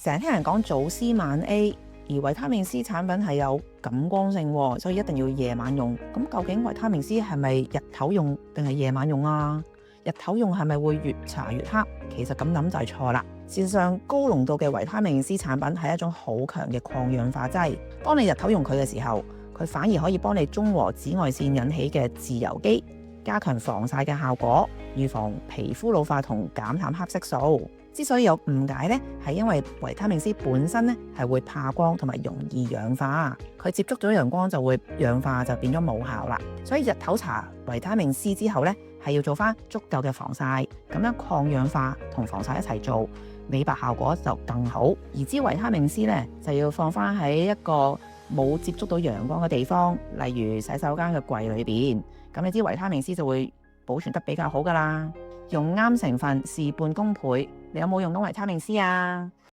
成日聽人講早 C 晚 A， 而維他命 C 產品係有感光性，所以一定要夜晚用。咁究竟維他命 C 係咪日頭用定係夜晚用啊？日頭用係咪會越搽越黑？其實咁諗就係錯啦。事實上，高濃度嘅維他命 C 產品係一種好強嘅抗氧化劑。當你日頭用佢嘅時候，佢反而可以幫你中和紫外線引起嘅自由基，加強防曬嘅效果，預防皮膚老化同減淡黑色素。之所以有誤解呢，係因為維他命 C 本身呢係會怕光同埋容易氧化，佢接觸咗陽光就會氧化，就變咗冇效啦。所以日頭搽維他命 C 之後呢，係要做翻足夠嘅防曬，咁樣抗氧化同防曬一齊做，美白效果就更好。而支維他命 C 呢，就要放翻喺一個冇接觸到陽光嘅地方，例如洗手間嘅櫃裏邊，咁你支維他命 C 就會保存得比較好噶啦。用啱成分，事半功倍。你有冇用到維他命 C 啊？